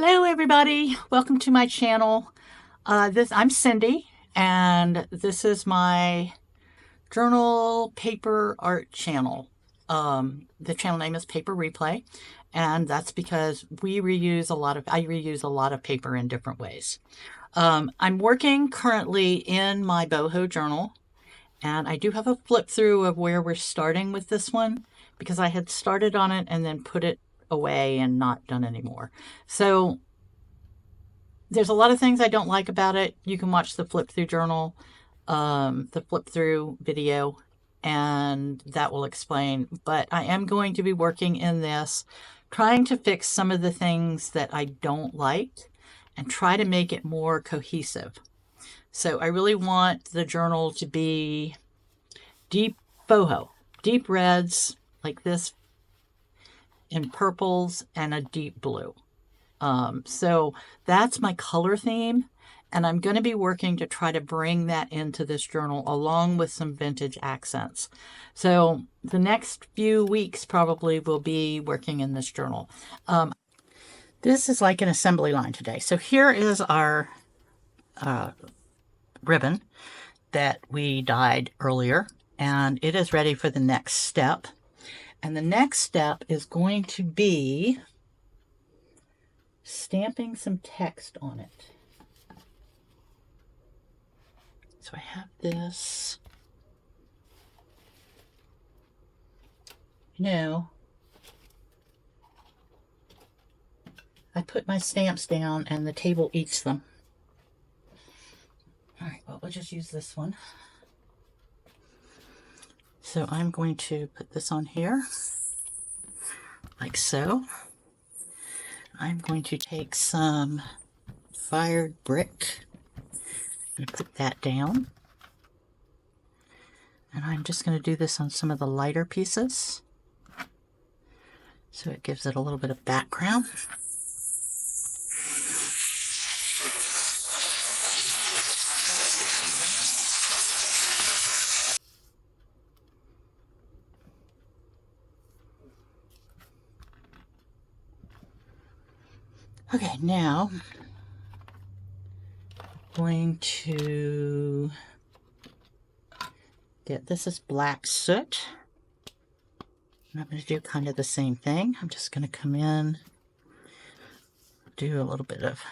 Hello everybody, welcome to my channel. I'm Cindy, and this is my journal paper art channel. The channel name is Paper Replay, and that's because I reuse a lot of paper in different ways. I'm working currently in my Boho Journal, and I do have a flip through of where we're starting with this one because I had started on it and then put it away and not done anymore. So there's a lot of things I don't like about it. You can watch the flip through journal, the flip through video, and that will explain. But I am going to be working in this, trying to fix some of the things that I don't like and try to make it more cohesive. So I really want the journal to be deep boho, deep reds like this, in purples, and a deep blue. So that's my color theme, and I'm going to be working to try to bring that into this journal along with some vintage accents. So the next few weeks probably will be working in this journal. This is like an assembly line today. So here is our ribbon that we dyed earlier, and it is ready for the next step. And the next step is going to be stamping some text on it. So I have this, I put my stamps down and the table eats them. All right, well, we'll just use this one. So I'm going to put this on here, like so. I'm going to take some fired brick and put that down. And I'm just going to do this on some of the lighter pieces, so it gives it a little bit of background. Okay, now I'm going to get, this is black soot. And I'm going to do kind of the same thing. I'm just going to come in, do a little bit of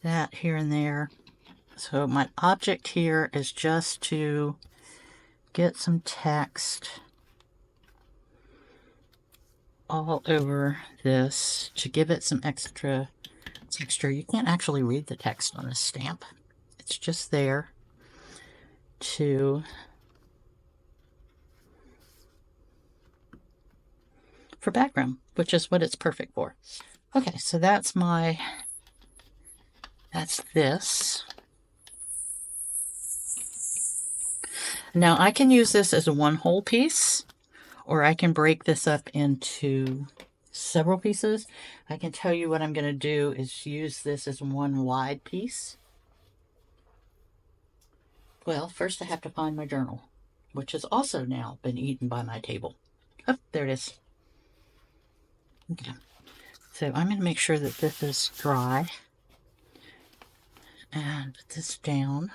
that here and there. So my object here is just to get some text all over this to give it some extra texture. You can't actually read the text on this stamp. It's just there for background, which is what it's perfect for. Okay, so that's this. Now I can use this as a one whole piece, or I can break this up into several pieces. I can tell you what I'm going to do is use this as one wide piece. Well, first I have to find my journal, which has also now been eaten by my table. Oh, there it is. Okay. So I'm going to make sure that this is dry and put this down.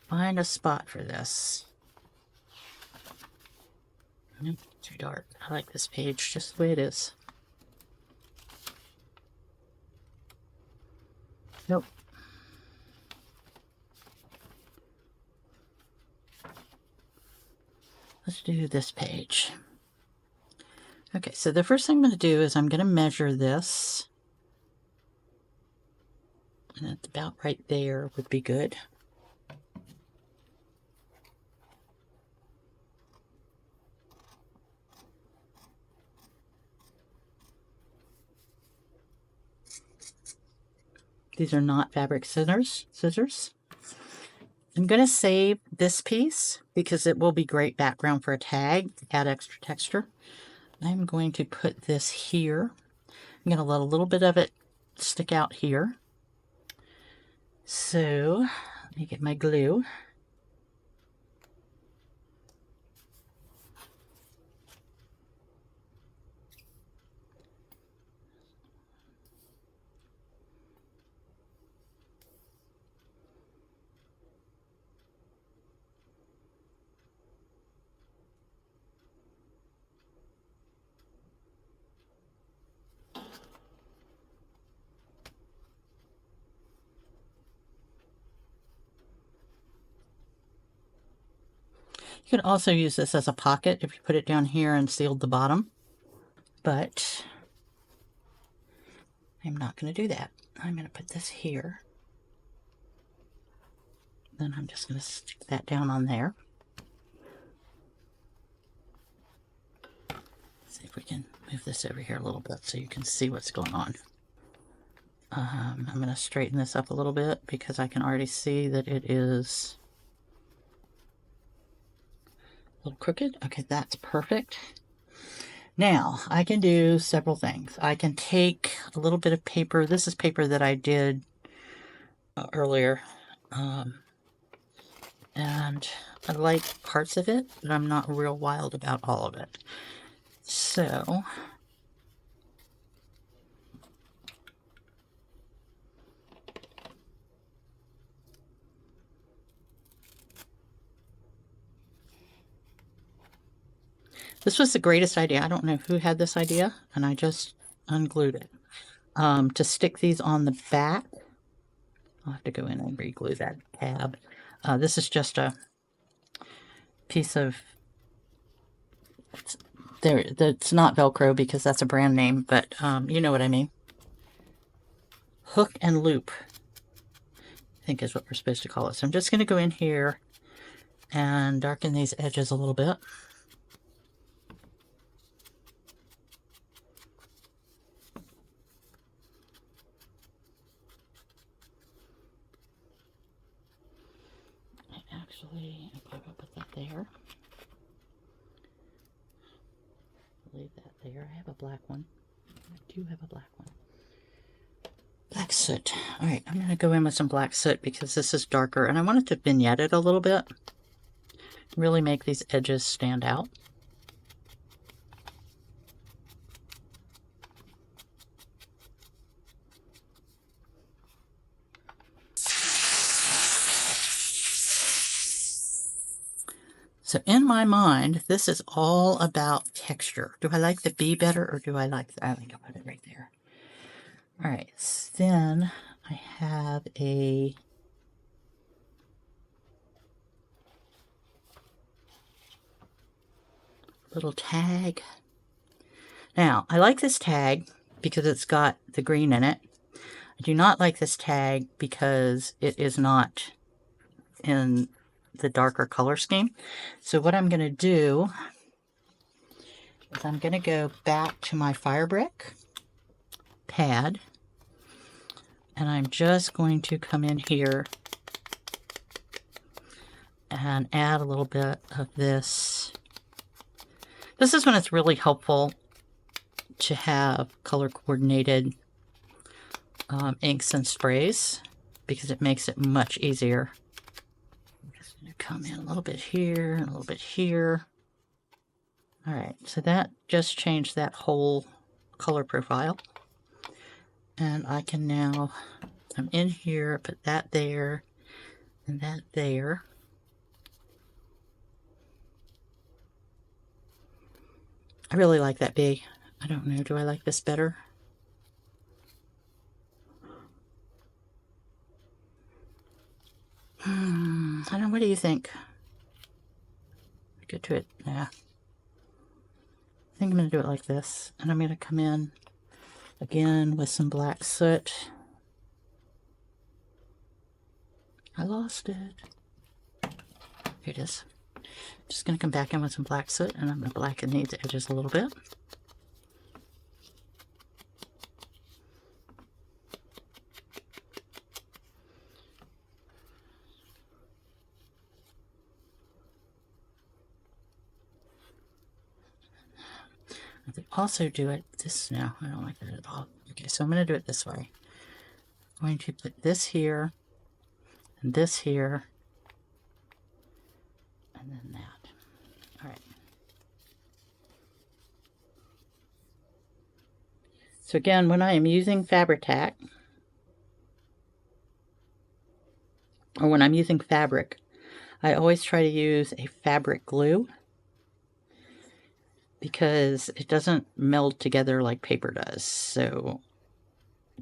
Find a spot for this. Nope, too dark. I like this page just the way it is. Nope. Let's do this page. Okay, so the first thing I'm going to do is I'm going to measure this. And it's about right there would be good. These are not fabric scissors. I'm going to save this piece because it will be great background for a tag, add extra texture. I'm going to put this here. I'm going to let a little bit of it stick out here. So let me get my glue. You could also use this as a pocket if you put it down here and sealed the bottom, but I'm not going to do that. I'm going to put this here. Then I'm just going to stick that down on there. See if we can move this over here a little bit so you can see what's going on. I'm going to straighten this up a little bit because I can already see that it is a little crooked. Okay, that's perfect. Now, I can do several things. I can take a little bit of paper. This is paper that I did earlier. And I like parts of it, but I'm not real wild about all of it. So, this was the greatest idea. I don't know who had this idea, and I just unglued it. To stick these on the back, I'll have to go in and re-glue that tab. This is just a piece of, that's not Velcro because that's a brand name, but you know what I mean. Hook and loop, I think is what we're supposed to call it. So I'm just going to go in here and darken these edges a little bit. Actually, okay, I'll put that there. Leave that there. I have a black one. I do have a black one. Black soot. Alright, I'm going to go in with some black soot because this is darker, and I want it to vignette it a little bit. Really make these edges stand out. So in my mind, this is all about texture. Do I like the B better or do I like the, I think I'll put it right there. All right, so then I have a little tag. Now, I like this tag because it's got the green in it. I do not like this tag because it is not in the darker color scheme. So what I'm going to do is I'm going to go back to my Firebrick pad, and I'm just going to come in here and add a little bit of this. This is when it's really helpful to have color coordinated inks and sprays because it makes it much easier. Come in a little bit here, and a little bit here. All right, so that just changed that whole color profile. And I can now come in here, put that there, and that there. I really like that B. I don't know, do I like this better? I don't know, what do you think? Get to it, yeah. I think I'm going to do it like this. And I'm going to come in again with some black soot. I lost it. Here it is. Just going to come back in with some black soot, and I'm going to blacken these edges a little bit. I could also do it this now. I don't like that at all. Okay, so I'm going to do it this way. I'm going to put this here, and this here, and then that. All right. So again, when I am using Fabri-Tac, or when I'm using fabric, I always try to use a fabric glue because it doesn't meld together like paper does. So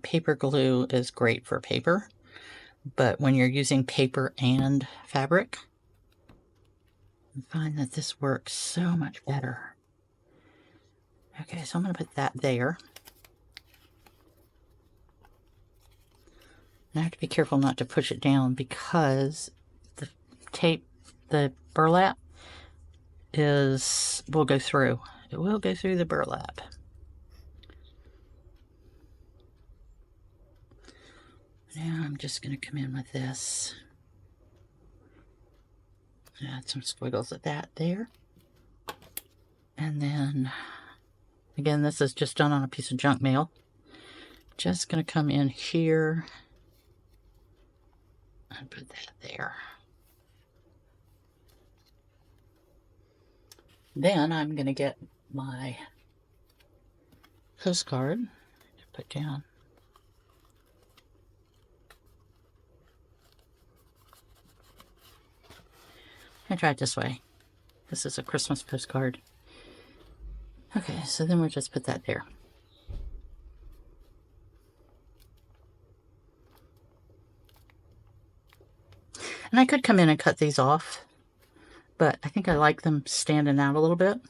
paper glue is great for paper, but when you're using paper and fabric, I find that this works so much better. Okay, so I'm going to put that there. And I have to be careful not to push it down because the tape, the burlap, will go through. It will go through the burlap. Now I'm just going to come in with this. Add some squiggles of that there. And then, again, this is just done on a piece of junk mail. Just going to come in here and put that there. Then I'm going to get my postcard to put down. I try it this way. This is a Christmas postcard. Okay, so then we'll just put that there. And I could come in and cut these off, but I think I like them standing out a little bit.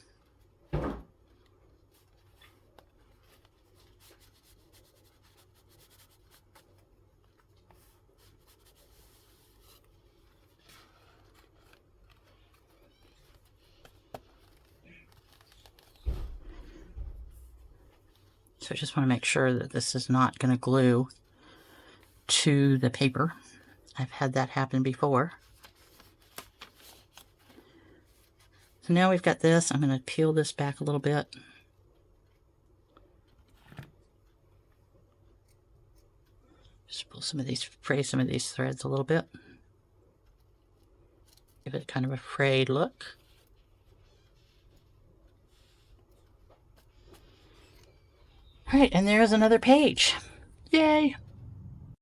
So I just want to make sure that this is not going to glue to the paper. I've had that happen before. So now we've got this. I'm going to peel this back a little bit. Just pull some of these, fray some of these threads a little bit. Give it kind of a frayed look. All right, and there's another page. Yay!